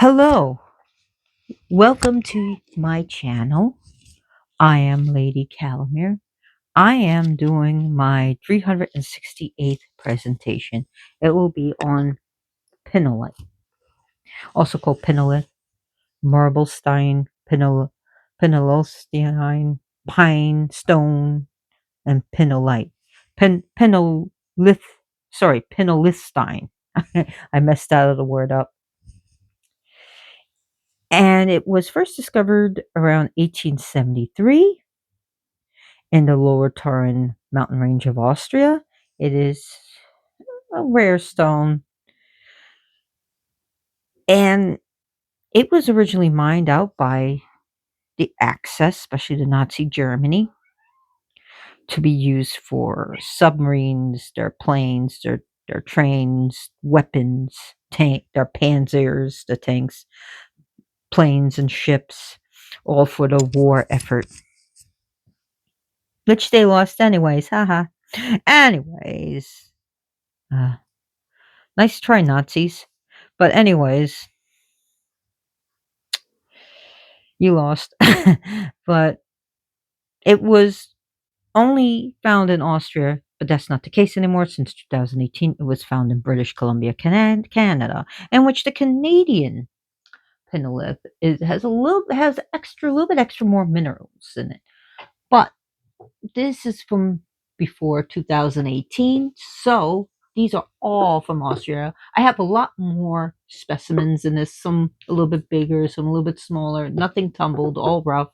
Hello, welcome to my channel. I am Lady Calamere. I am doing my 368th presentation. It will be on Pinolith, also called Pinolith, Marblestein, Pinolithstein, Pine Stone, and Pinolite. Pinolith, sorry, Pinolithstein. I messed that other word up. And it was first discovered around 1873 in the Lower Tauern mountain range of Austria. It is a rare stone, and it was originally mined out by the Axis, especially the Nazi Germany, to be used for submarines, their planes, their trains, weapons, their panzers, the tanks, planes, and ships, all for the war effort, which they lost anyways. Haha. Anyways, uh, nice try, Nazis. But anyways, you lost. But it was only found in Austria, but that's not the case anymore. Since 2018, it was found in British Columbia, Canada, in which the Canadian Pinolith has a little bit extra more minerals in it. But this is from before 2018, so these are all from Austria. I have a lot more specimens in this, some a little bit bigger, some a little bit smaller, nothing tumbled, all rough,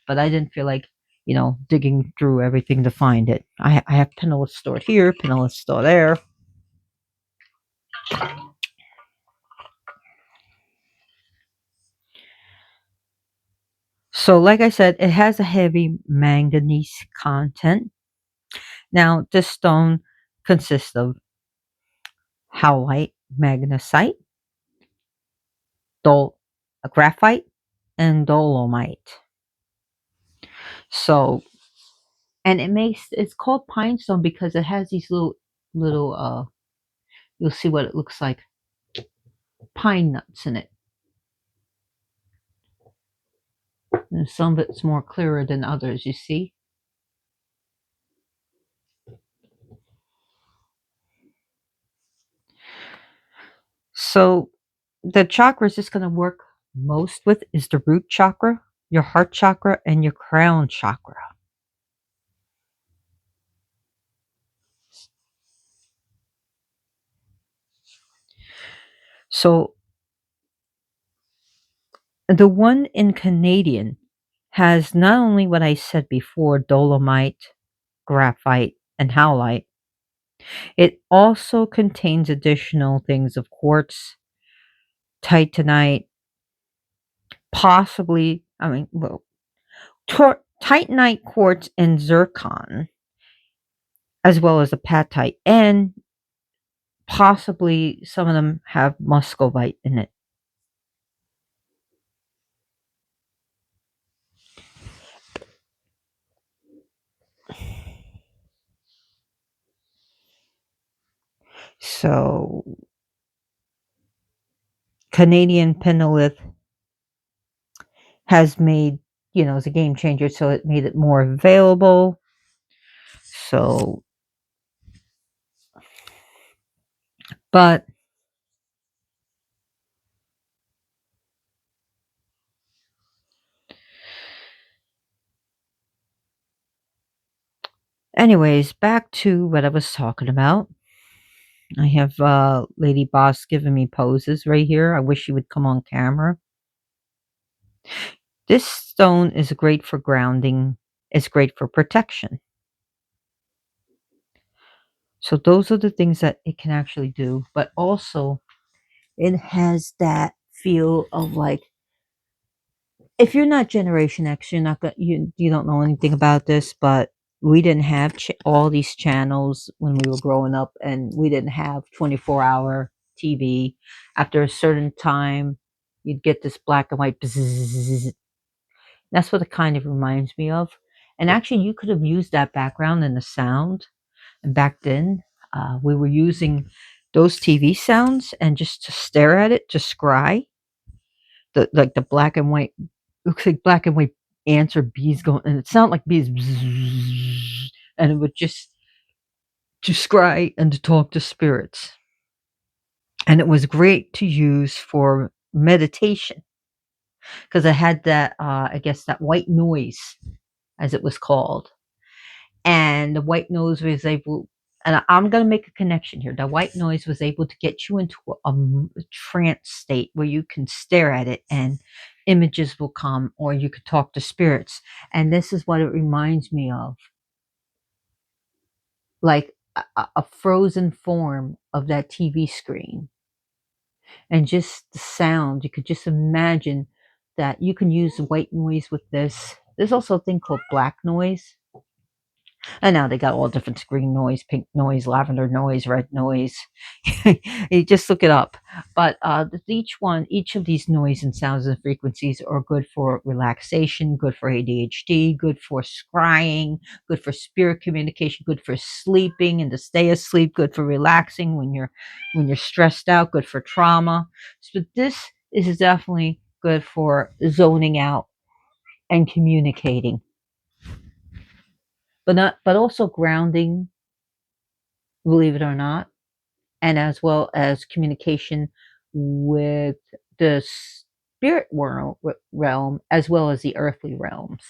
but I didn't feel like, digging through everything to find it. I have Pinolith stored here, Pinolith stored there. So, like I said, it has a heavy manganese content. Now, this stone consists of howlite, magnesite, graphite, and dolomite. So, and it's called pine stone because it has these little you'll see what it looks like, pine nuts in it. And some of it's more clearer than others, you see. So the chakras it's going to work most with is the root chakra, your heart chakra, and your crown chakra. So the one in Canadian has not only what I said before, dolomite, graphite, and howlite. It also contains additional things of quartz, titanite, possibly, titanite, quartz, and zircon, as well as apatite, and possibly some of them have muscovite in it. So, Canadian Pinolith has made, it's a game changer, so it made it more available. So, but anyways, back to what I was talking about. I have Lady Boss giving me poses right here. I wish she would come on camera. This stone is great for grounding. It's great for protection. So those are the things that it can actually do. But also, it has that feel of like, if you're not Generation X, you're not you don't know anything about this, but we didn't have all these channels when we were growing up, and we didn't have 24-hour TV. After a certain time, you'd get this black and white bzzz. That's what it kind of reminds me of. And actually, you could have used that background and the sound. And back then, we were using those TV sounds and just to stare at it, to scry. The black and white, looks like black and white ants or bees going, and it sounded like bees, bzzz, and it would just to scry and to talk to spirits. And it was great to use for meditation because it had that, I guess, that white noise, as it was called. And the white noise was able, and I'm going to make a connection here. The white noise was able to get you into a trance state where you can stare at it and images will come, or you could talk to spirits. And this is what it reminds me of, like a frozen form of that TV screen. And just the sound, you could just imagine that you can use white noise with this. There's also a thing called black noise. And now they got all different green noise, pink noise, lavender noise, red noise. You just look it up. But each of these noise and sounds and frequencies are good for relaxation, good for ADHD, good for scrying, good for spirit communication, good for sleeping and to stay asleep, good for relaxing when you're stressed out, good for trauma. So this is definitely good for zoning out and communicating, but also grounding, believe it or not, and as well as communication with the spirit world realm as well as the earthly realms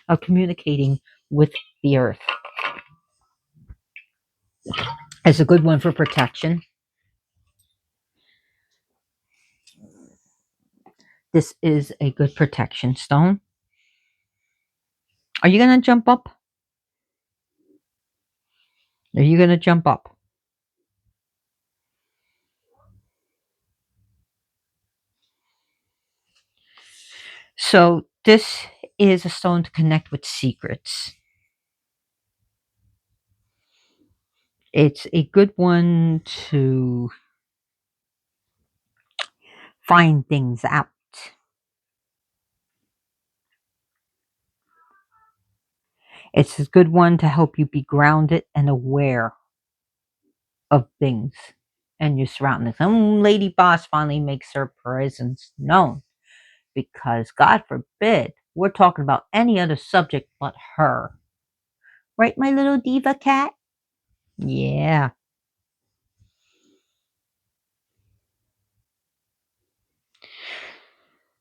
of communicating with the earth. It's a good one for protection. This is a good protection stone. Are you going to jump up? Are you going to jump up? So this is a stone to connect with secrets. It's a good one to find things out. It's a good one to help you be grounded and aware of things and your surroundings. And Lady Boss finally makes her presence known because, God forbid, we're talking about any other subject but her. Right, my little diva cat? Yeah.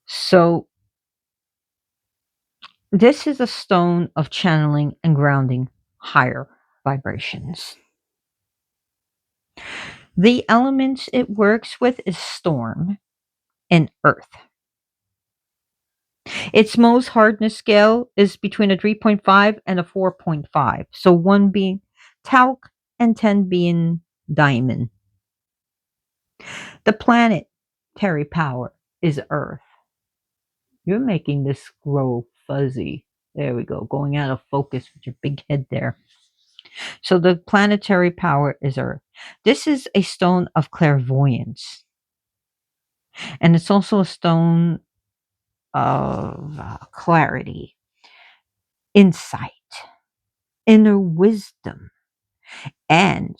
So, this is a stone of channeling and grounding higher vibrations. The elements it works with is storm and earth. Its Mohs hardness scale is between a 3.5 and a 4.5. So 1 being talc and 10 being diamond. The planetary power is Earth. You're making this grow fuzzy. There we go. Going out of focus with your big head there. So the planetary power is Earth. This is a stone of clairvoyance. And it's also a stone of clarity, insight, inner wisdom, and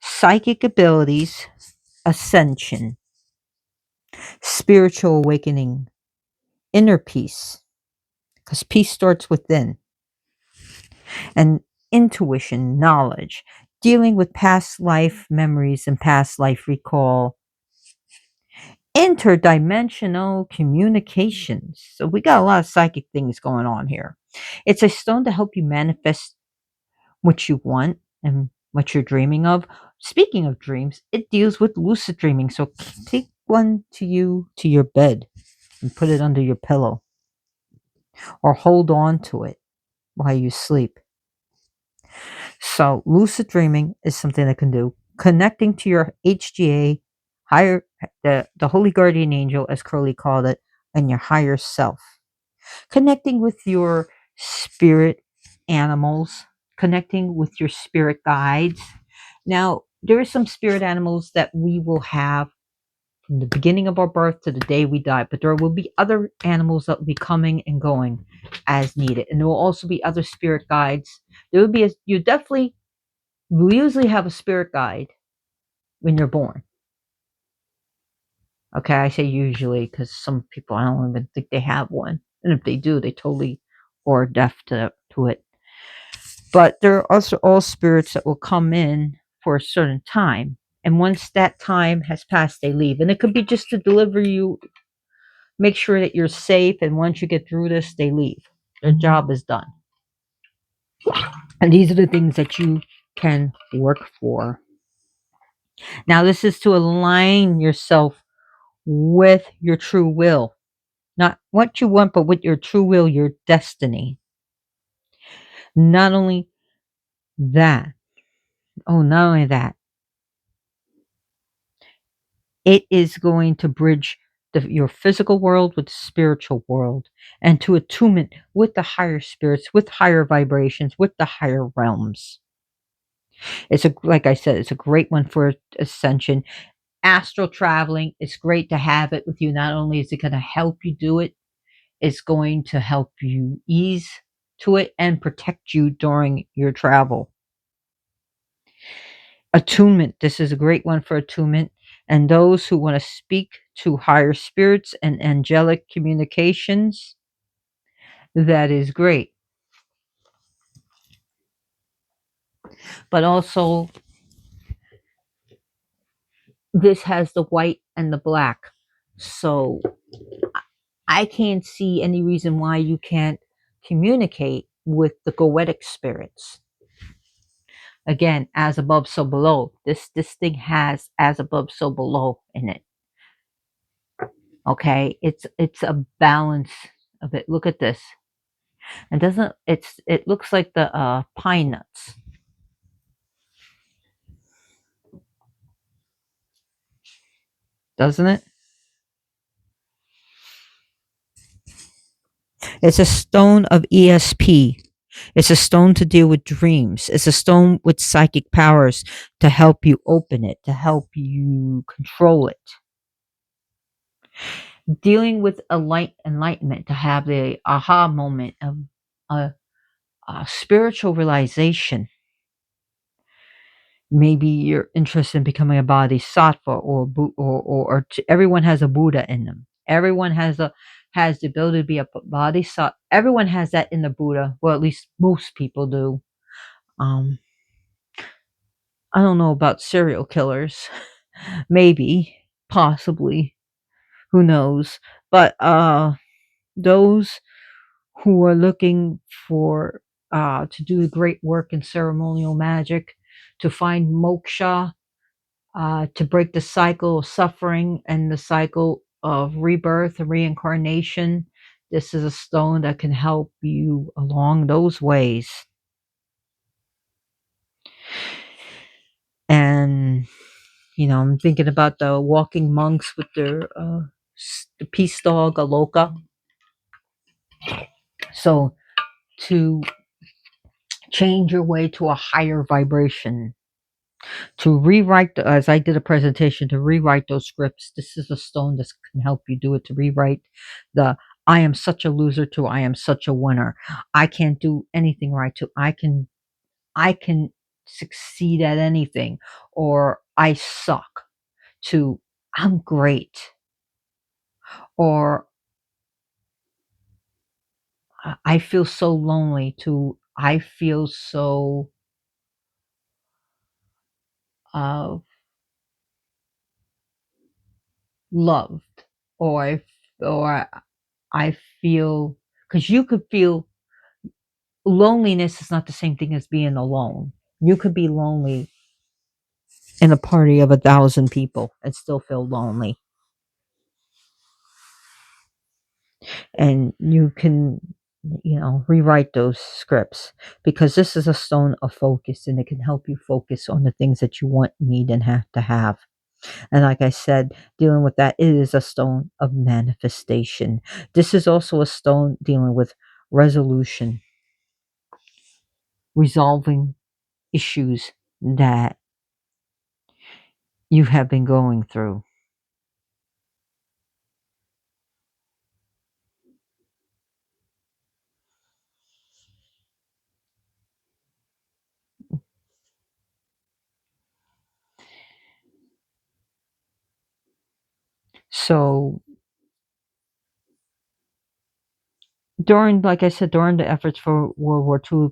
psychic abilities, ascension, spiritual awakening, inner peace, because peace starts within, and intuition, knowledge, dealing with past life memories and past life recall, interdimensional communications. So we got a lot of psychic things going on here. It's a stone to help you manifest what you want and what you're dreaming of. Speaking of dreams, it deals with lucid dreaming. So take one to you to your bed and put it under your pillow or hold on to it while you sleep. So lucid dreaming is something that can do. Connecting to your HGA, higher the Holy Guardian Angel, as Crowley called it, and your higher self. Connecting with your spirit animals, connecting with your spirit guides. Now, there are some spirit animals that we will have from the beginning of our birth to the day we die, but there will be other animals that will be coming and going as needed. And there will also be other spirit guides. There will be we usually have a spirit guide when you're born. Okay, I say usually because some people I don't even think they have one, and if they do, they totally are deaf to it. But there are also all spirits that will come in for a certain time, and once that time has passed, they leave, and it could be just to deliver you, make sure that you're safe, and once you get through this, they leave. Their job is done, and these are the things that you can work for. Now, this is to align yourself with your true will. Not what you want, but with your true will, your destiny. Not only that, not only that, it is going to bridge your physical world with the spiritual world and to attunement with the higher spirits, with higher vibrations, with the higher realms. Like I said, it's a great one for ascension. Astral traveling, it's great to have it with you. Not only is it going to help you do it, it's going to help you ease to it and protect you during your travel. Attunement, this is a great one for attunement. And those who want to speak to higher spirits and angelic communications, that is great. But also, this has the white and the black. So I can't see any reason why you can't communicate with the goetic spirits. Again, as above, so below. This thing has as above, so below in it. Okay, it's a balance of it. Look at this. It doesn't. It looks like the pine nuts, doesn't it? It's a stone of ESP. It's a stone to deal with dreams. It's a stone with psychic powers to help you open it, to help you control it. Dealing with a light enlightenment, to have the aha moment of a, a spiritual realization. Maybe you're interested in becoming a bodhisattva everyone has a Buddha in them. Everyone has the ability to be a bodhisattva. Everyone has that in the Buddha. Well, at least most people do. Um, I don't know about serial killers. Maybe, possibly, who knows? But those who are looking for to do great work in ceremonial magic, to find moksha, to break the cycle of suffering and the cycle of rebirth and reincarnation. This is a stone that can help you along those ways. And, I'm thinking about the walking monks with the peace dog, Aloka. So, to change your way to a higher vibration, to rewrite, as I did a presentation, to rewrite those scripts. This is a stone that can help you do it, to rewrite the I am such a loser to I am such a winner. I can't do anything right to I can succeed at anything, or I suck to I'm great, or I feel so lonely to I feel so uh, loved, or I feel, because you could feel loneliness is not the same thing as being alone. You could be lonely in a party of 1,000 people and still feel lonely. And you can, rewrite those scripts, because this is a stone of focus and it can help you focus on the things that you want, need, and have to have. And like I said, dealing with that, it is a stone of manifestation. This is also a stone dealing with resolution, resolving issues that you have been going through. So during, like I said, during the efforts for World War II,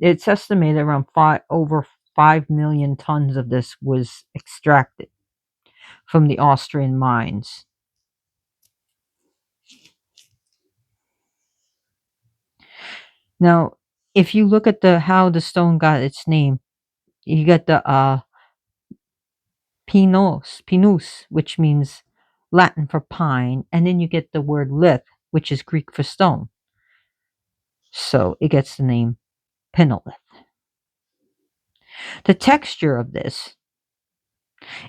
it's estimated around over 5 million tons of this was extracted from the Austrian mines. Now, if you look at the how the stone got its name, you get the pinus, which means Latin for pine, and then you get the word lith, which is Greek for stone. So it gets the name Pinolith. The texture of this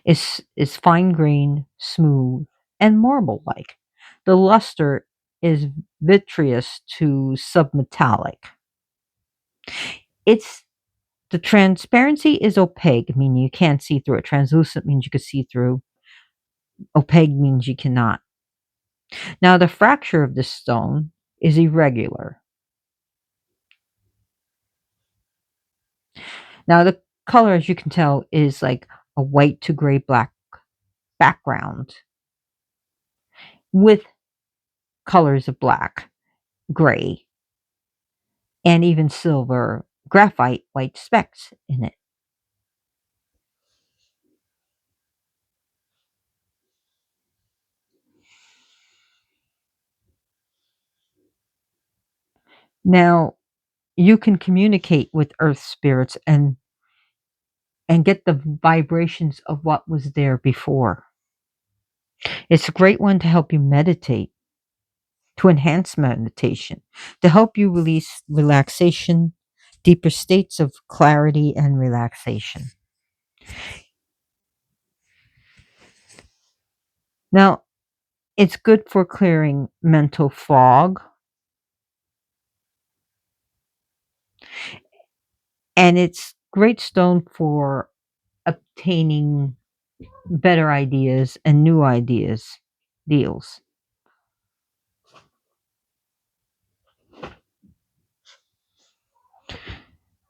is fine grained, smooth, and marble like. The luster is vitreous to submetallic. It's the transparency is opaque, meaning you can't see through it. Translucent means you can see through. Opaque means you cannot. Now the fracture of this stone is irregular. Now the color, as you can tell, is like a white to gray black background with colors of black, gray, and even silver graphite white specks in it. Now you can communicate with earth spirits and get the vibrations of what was there before. It's a great one to help you meditate, to enhance meditation, to help you release relaxation, deeper states of clarity and relaxation. Now, it's good for clearing mental fog, and it's great stone for obtaining better ideas and new ideas, deals.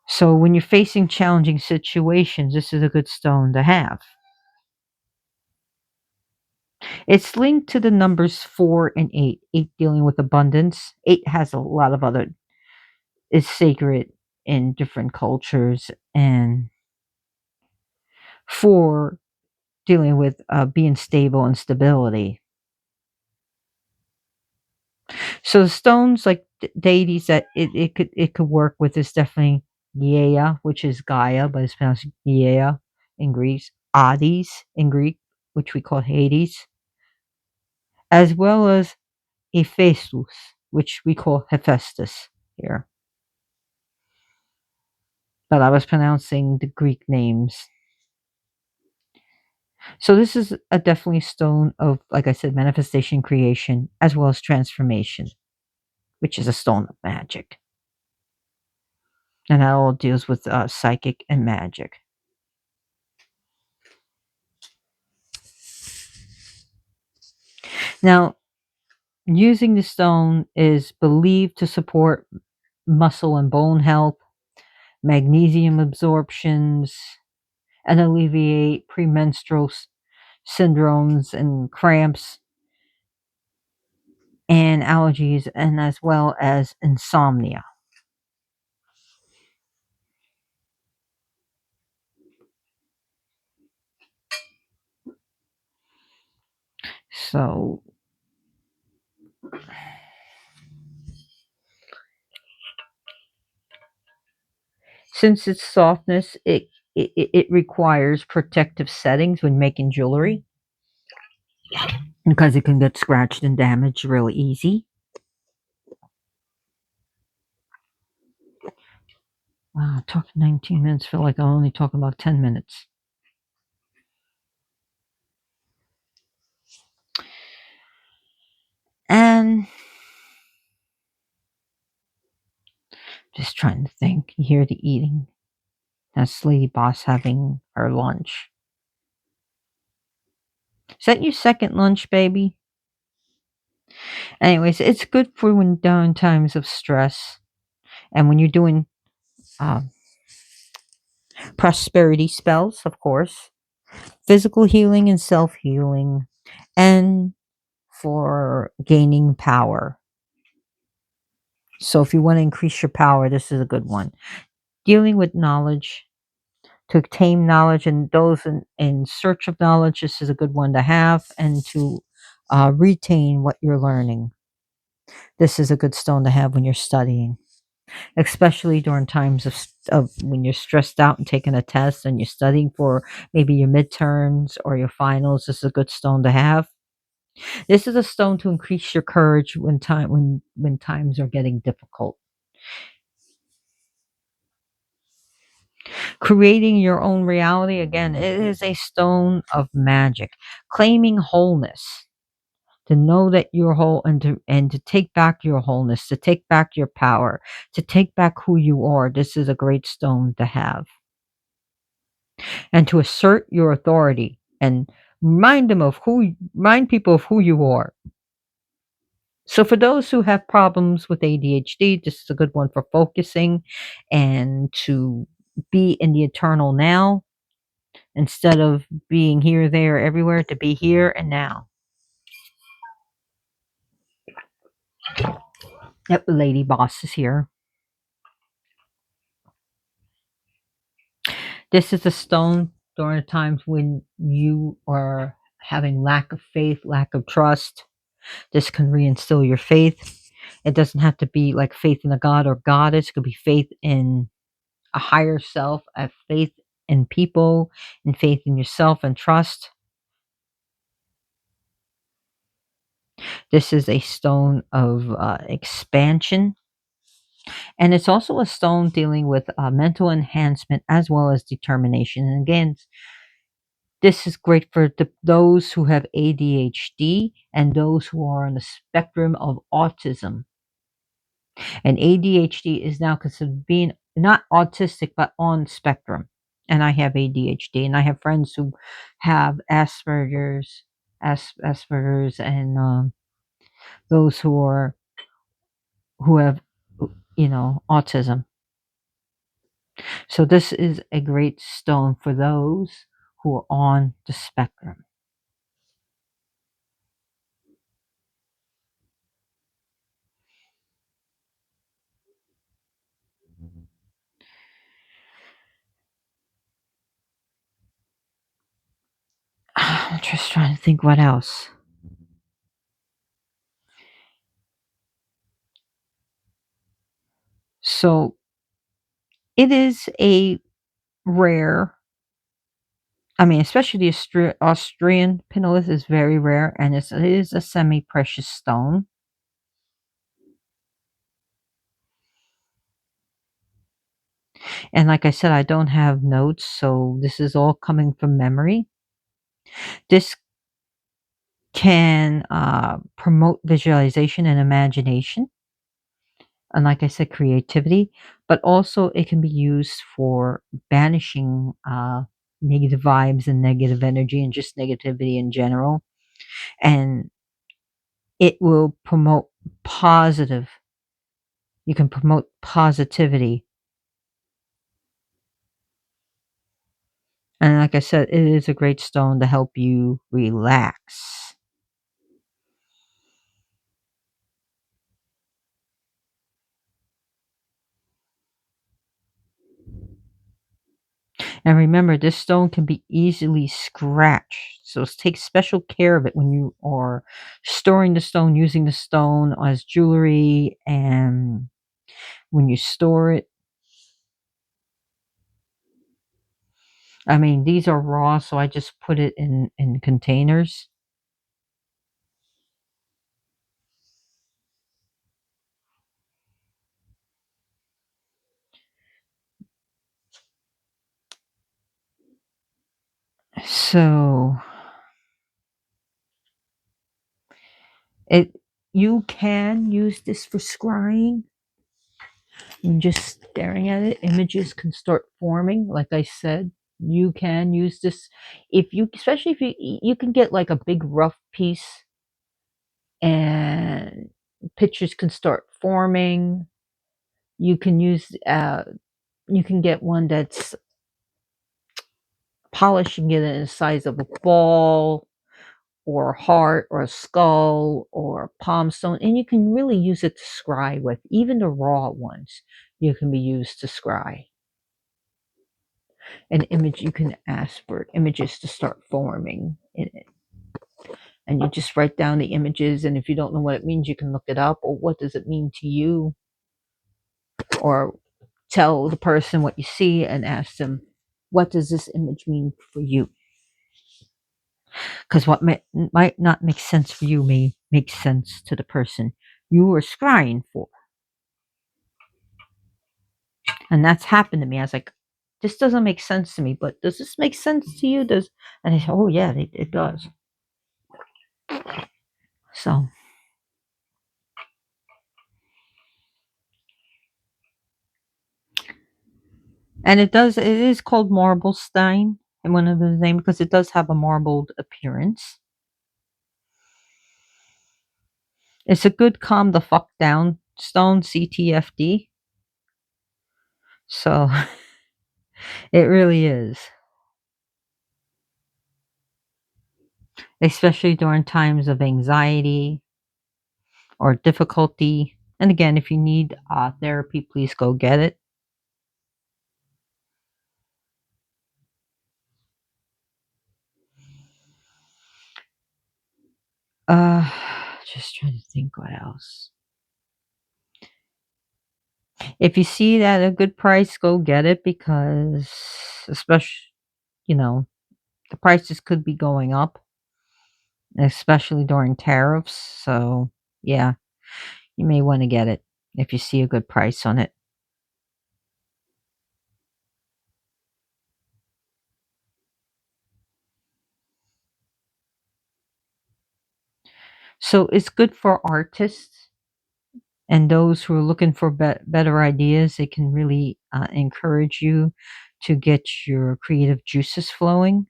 So when you're facing challenging situations, this is a good stone to have. It's linked to the numbers 4 and 8. 8 dealing with abundance. 8 has a lot of other, is sacred in different cultures, and 4 dealing with being stable and stability. So the stones, like deities that it could work with, is definitely Gaia, which is Gaia, but it's pronounced Gaia in Greek. Hades in Greek, which we call Hades, as well as Hephaestus, which we call Hephaestus here. But I was pronouncing the Greek names. So this is a definitely stone of, like I said, manifestation, creation, as well as transformation, which is a stone of magic. And that all deals with psychic and magic. Now, using the stone is believed to support muscle and bone health, magnesium absorptions, and alleviate premenstrual syndromes and cramps and allergies, and as well as insomnia. So, since its softness, it requires protective settings when making jewelry because it can get scratched and damaged really easy. Wow, talking 19 minutes, feel like I'm only talking about 10 minutes. And just trying to think. You hear the eating. That's Lady Boss having her lunch. Is that your second lunch, baby? Anyways, it's good for when during times of stress and when you're doing uh, prosperity spells, of course, physical healing and self healing. and for gaining power. So if you want to increase your power, this is a good one. Dealing with knowledge, to obtain knowledge, and those in search of knowledge, this is a good one to have, and to retain what you're learning. This is a good stone to have when you're studying, especially during times of when you're stressed out and taking a test and you're studying for maybe your midterms or your finals. This is a good stone to have. This is a stone to increase your courage when times are getting difficult. Creating your own reality, again, it is a stone of magic. Claiming wholeness, to know that you're whole, and to take back your wholeness, to take back your power, to take back who you are. This is a great stone to have. And to assert your authority and remind people of who you are. So for those who have problems with ADHD, this is a good one for focusing and to be in the eternal now instead of being here, there, everywhere, to be here and now. Yep, Lady Boss is here. This is a stone during the times when you are having lack of faith, lack of trust. This can reinstill your faith. It doesn't have to be like faith in a god or goddess. It could be faith in a higher self, a faith in people, and faith in yourself and trust. This is a stone of expansion. And it's also a stone dealing with mental enhancement as well as determination. And again, this is great for those who have ADHD and those who are on the spectrum of autism. And ADHD is now considered being not autistic, but on spectrum. And I have ADHD, and I have friends who have Asperger's, and those who have, autism. So this is a great stone for those who are on the spectrum. I'm just trying to think what else. So it is a rare. I mean, especially the Austrian Pinolith is very rare, and it is a semi-precious stone. And like I said, I don't have notes, so this is all coming from memory. This can promote visualization and imagination, and like I said, creativity. But also, it can be used for banishing negative vibes and negative energy and just negativity in general. And it will promote positive. You can promote positivity. And like I said, it is a great stone to help you relax. And remember, this stone can be easily scratched. So take special care of it when you are storing the stone, using the stone as jewelry, and when you store it. I mean, these are raw, so I just put it in containers. So it you can use this for scrying. And just staring at it, images can start forming. Like I said, you can use this if you, especially if you can get like a big rough piece, and pictures can start forming. You can use you can get one that's polished and get it in the size of a ball, or a heart or a skull or a palm stone, and you can really use it to scry with. Even the raw ones, you can be used to scry. An image, you can ask for images to start forming in it. And you just write down the images, and if you don't know what it means, you can look it up, or what does it mean to you, or tell the person what you see and ask them, what does this image mean for you? Because what might not make sense for you may make sense to the person you were scrying for. And that's happened to me. I was like, this doesn't make sense to me, but does this make sense to you? Does And I said, oh yeah, it does. So, and it is called marble stein, and one of the name, because it does have a marbled appearance. It's a good calm the fuck down stone, CTFD. So it really is, especially during times of anxiety or difficulty. And again, if you need therapy, please go get it. Uh, just trying to think what else. If you see that at a good price, go get it, because especially, you know, the prices could be going up, especially during tariffs. So, yeah, you may want to get it if you see a good price on it. So, it's good for artists and those who are looking for better ideas. It can really encourage you to get your creative juices flowing.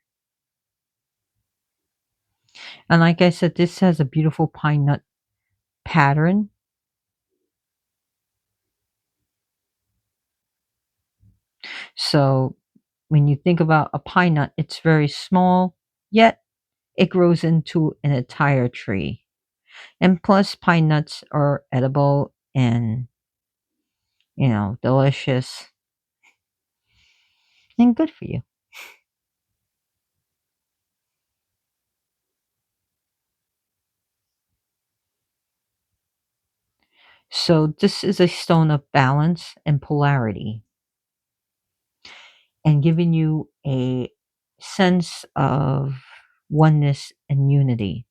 And like I said, this has a beautiful pine nut pattern. So when you think about a pine nut, it's very small, yet it grows into an entire tree. And plus, pine nuts are edible and, delicious and good for you. So this is a stone of balance and polarity, and giving you a sense of oneness and unity,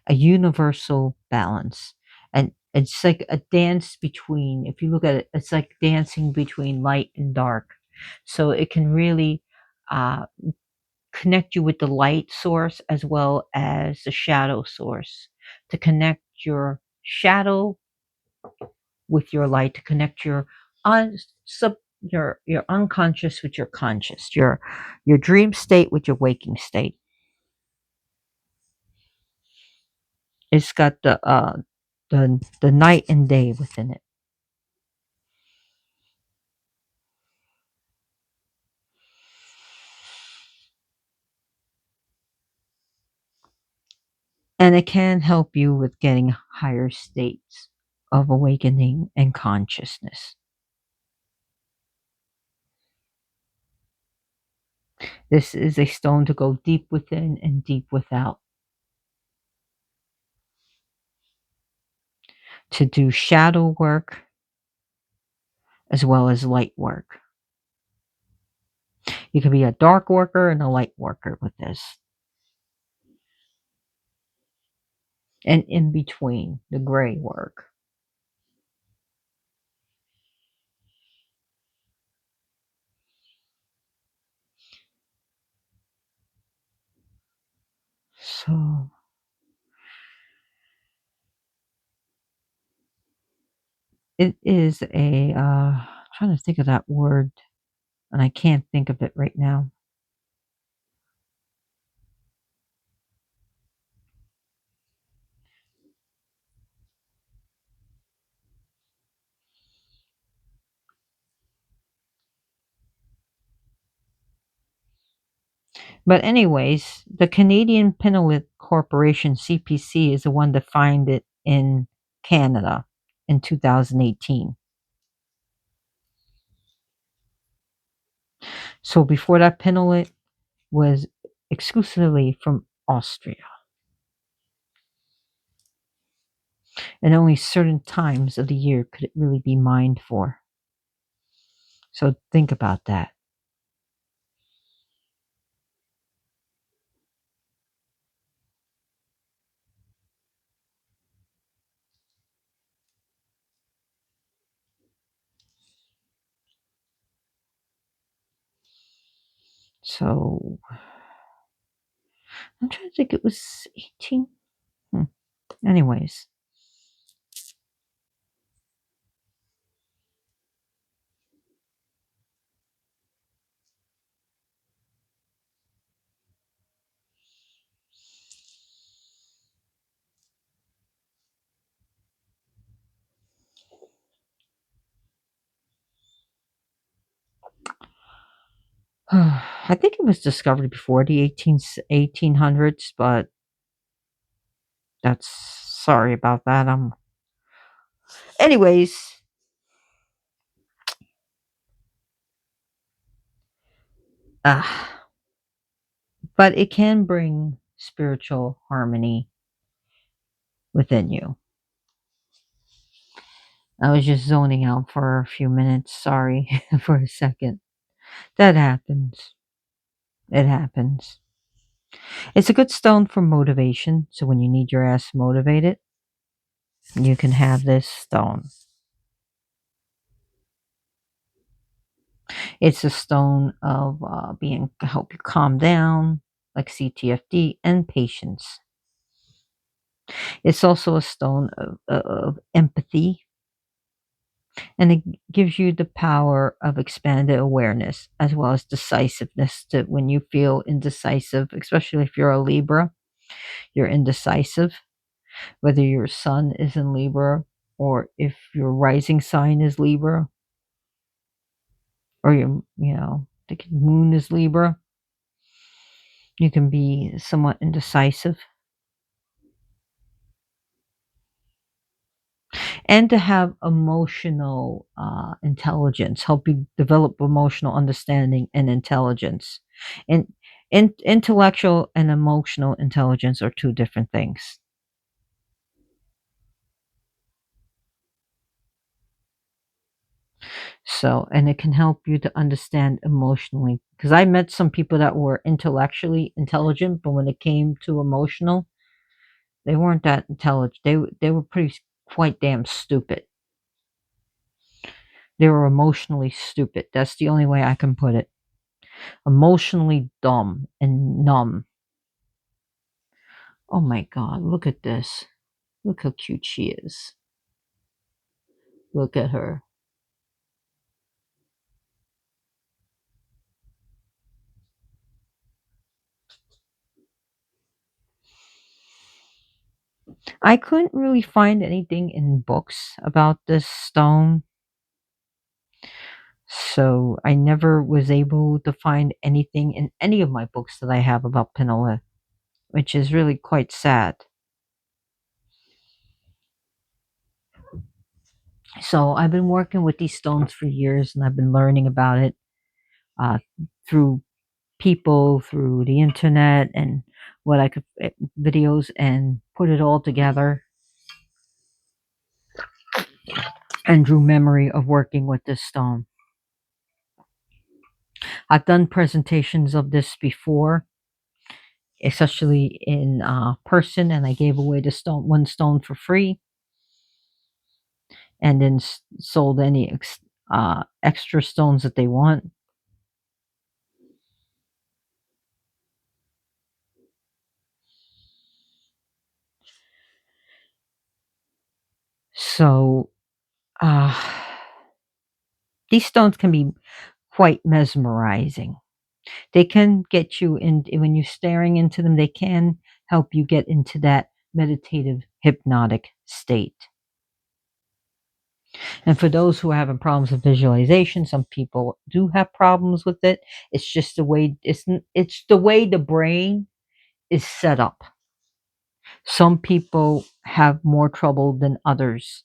a universal balance. And it's like a dance between, if you look at it, it's like dancing between light and dark. So it can really uh, connect you with the light source as well as the shadow source, to connect your shadow with your light, to connect your un- sub your unconscious with your conscious, your dream state with your waking state. It's got the night and day within it. And it can help you with getting higher states of awakening and consciousness. This is a stone to go deep within and deep without, to do shadow work as well as light work. You can be a dark worker and a light worker with this, and in between, the gray work. So it is trying to think of that word, and I can't think of it right now. But anyways, the Canadian Pinolith Corporation (CPC) is the one that found it in Canada in 2018. So before that, Pinolith was exclusively from Austria, and only certain times of the year could it really be mined for. So think about that. So I'm trying to think. It was 18. Hmm. Anyways, I think it was discovered before the 1800s, but that's sorry about that. Anyways, uh, but it can bring spiritual harmony within you. I was just zoning out for a few minutes. Sorry for a second. That happens. It happens. It's a good stone for motivation. So when you need your ass motivated, you can have this stone. It's a stone of being help you calm down, like CTFD, and patience. It's also a stone of empathy, and it gives you the power of expanded awareness as well as decisiveness. To when you feel indecisive, especially if you're a Libra, you're indecisive. Whether your sun is in Libra or if your rising sign is Libra or the moon is Libra, you can be somewhat indecisive. And to have emotional intelligence, help you develop emotional understanding and intelligence. And intellectual and emotional intelligence are two different things. So, and it can help you to understand emotionally. Because I met some people that were intellectually intelligent, but when it came to emotional, they weren't that intelligent. They were pretty quite damn stupid. They were emotionally stupid. That's the only way I can put it. Emotionally dumb and numb. Oh my god, look at this. Look how cute she is. Look at her. I couldn't really find anything in books about this stone, so I never was able to find anything in any of my books that I have about Pinolith, which is really quite sad. So I've been working with these stones for years and I've been learning about it uh, through people, through the internet, and what I could videos and put it all together and drew memory of working with this stone. I've done presentations of this before, especially in person, and I gave away the one stone for free, and then sold any extra stones that they want. So uh, these stones can be quite mesmerizing. They can get you in when you're staring into them. They can help you get into that meditative, hypnotic state. And for those who are having problems with visualization, some people do have problems with it. It's just the way it's the way the brain is set up. Some people have more trouble than others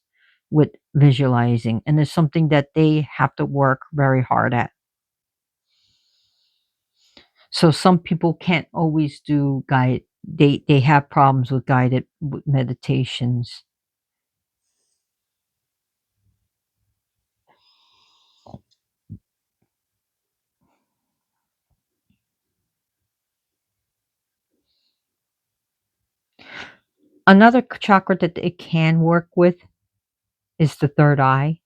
with visualizing, and it's something that they have to work very hard at. So some people can't always do guide they have problems with guided meditations. Another chakra that it can work with is the third eye.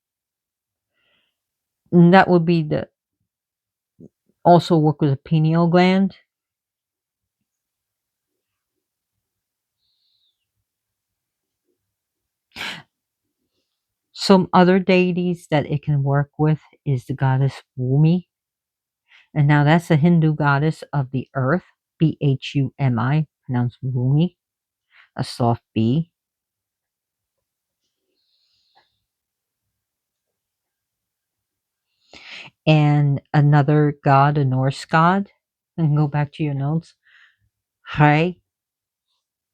And that would be the also work with the pineal gland. Some other deities that it can work with is the goddess Bhumi. And now that's a Hindu goddess of the earth, Bhumi, pronounced Bhumi, a soft B. And another god, a Norse god. And go back to your notes. Frey,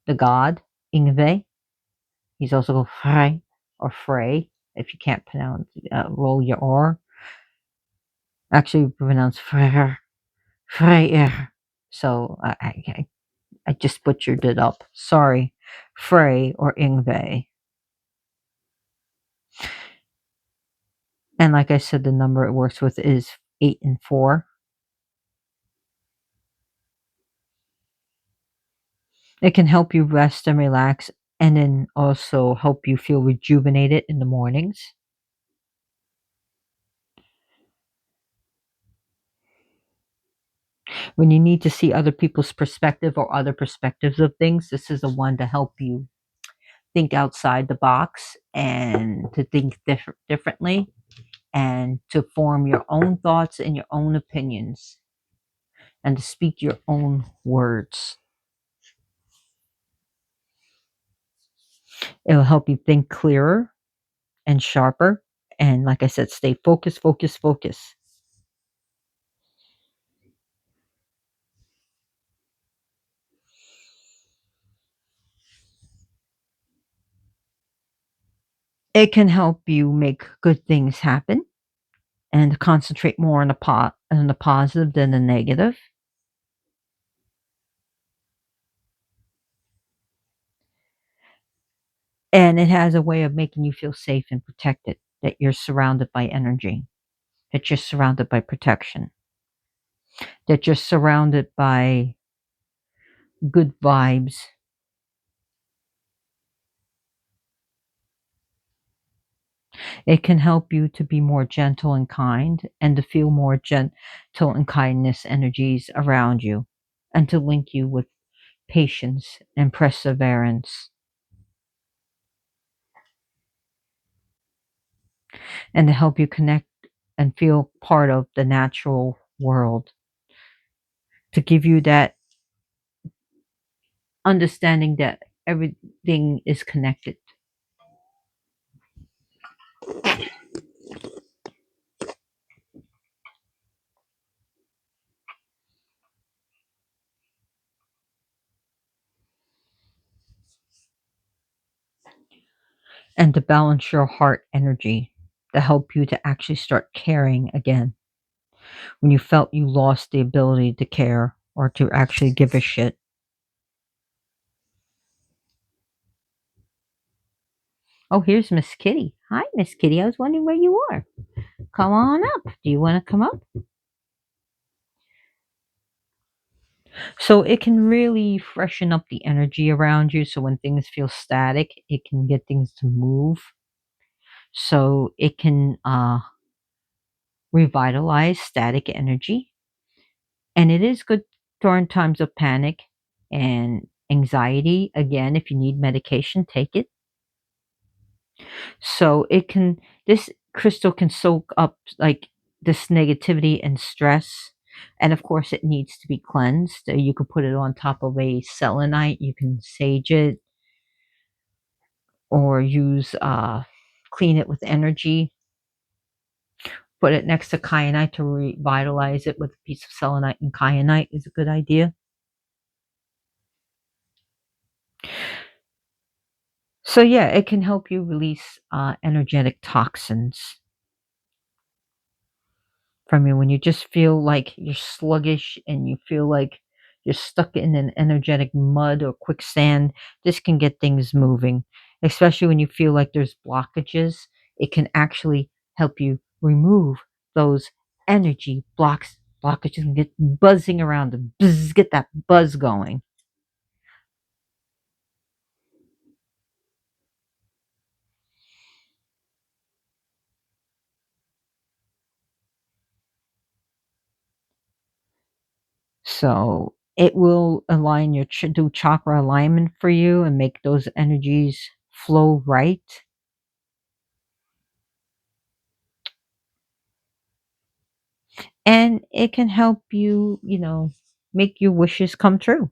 the god, Ingve. He's also called Frey or Frey if you can't pronounce roll your R. Actually pronounced Freyr, Freyr. So I just butchered it up. Sorry. Frey or Ingve. And like I said, the number it works with is 8 and 4. It can help you rest and relax and then also help you feel rejuvenated in the mornings. When you need to see other people's perspective or other perspectives of things, this is the one to help you think outside the box and to think differently and to form your own thoughts and your own opinions and to speak your own words. It'll help you think clearer and sharper. And like I said, stay focused, focus, focus. It can help you make good things happen and concentrate more on the positive than the negative. And it has a way of making you feel safe and protected, that you're surrounded by energy, that you're surrounded by protection, that you're surrounded by good vibes. It can help you to be more gentle and kind and to feel more gentle and kindness energies around you and to link you with patience and perseverance and to help you connect and feel part of the natural world, to give you that understanding that everything is connected and to balance your heart energy, to help you to actually start caring again when you felt you lost the ability to care or to actually give a shit. Oh, here's Miss Kitty. Hi, Miss Kitty. I was wondering where you are. Come on up. Do you want to come up? So it can really freshen up the energy around you. So when things feel static, it can get things to move. So it can revitalize static energy. And it is good during times of panic and anxiety. Again, if you need medication, take it. So this crystal can soak up like this negativity and stress. And of course, it needs to be cleansed. You can put it on top of a selenite. You can sage it or use clean it with energy, put it next to kyanite to revitalize it with a piece of selenite and kyanite is a good idea. So yeah, it can help you release energetic toxins from you when you just feel like you're sluggish and you feel like you're stuck in an energetic mud or quicksand. This can get things moving, especially when you feel like there's blockages. It can actually help you remove those energy blockages and get buzzing around and buzz, get that buzz going. So it will align your do chakra alignment for you and make those energies flow right. And it can help you, make your wishes come true.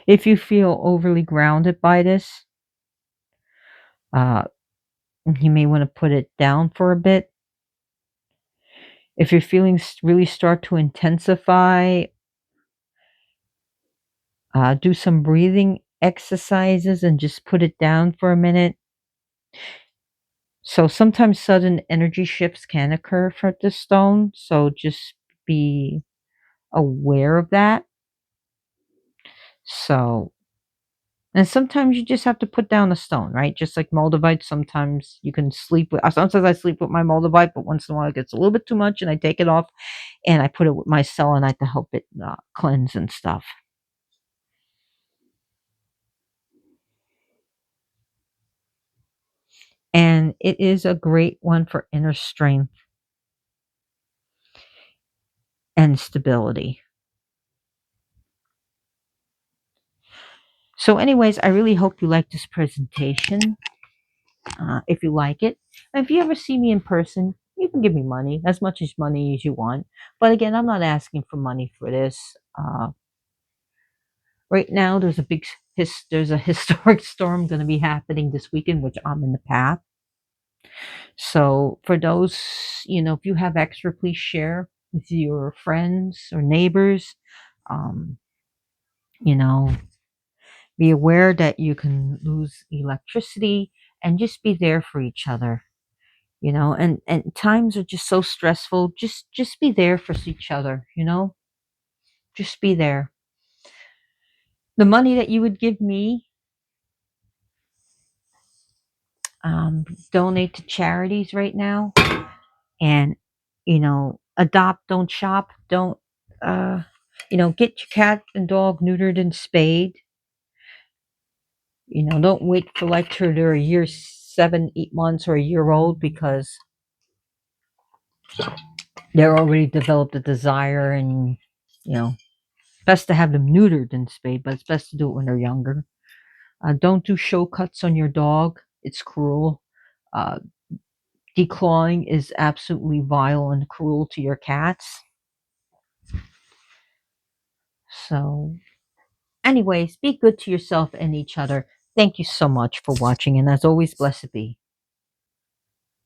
If you feel overly grounded by this, uh, you may want to put it down for a bit. If your feelings really start to intensify, do some breathing exercises and just put it down for a minute. So sometimes sudden energy shifts can occur for the stone, so just be aware of that. So, and sometimes you just have to put down a stone, right? Just like moldavite, sometimes you can sleep with. Sometimes I sleep with my moldavite, but once in a while it gets a little bit too much, and I take it off and I put it with my selenite to help it cleanse and stuff. And it is a great one for inner strength and stability. So, anyways, I really hope you like this presentation. If you like it, and if you ever see me in person, you can give me money, as much as money as you want. But again, I'm not asking for money for this. Right now, there's a historic storm going to be happening this weekend, which I'm in the path. So for those, if you have extra, please share with your friends or neighbors. Um, you know, be aware that you can lose electricity and just be there for each other. And times are just so stressful. Just be there for each other. Just be there. The money that you would give me, donate to charities right now, and adopt, don't shop, don't get your cat and dog neutered and spayed. Don't wait for like till they're a year, 7 8 months or a year old, because they're already developed a desire. And best to have them neutered and spayed, but it's best to do it when they're younger. Don't do show cuts on your dog, it's cruel. uh, Declawing is absolutely vile and cruel to your cats. So anyways, be good to yourself and each other. Thank you so much for watching, and as always, blessed be.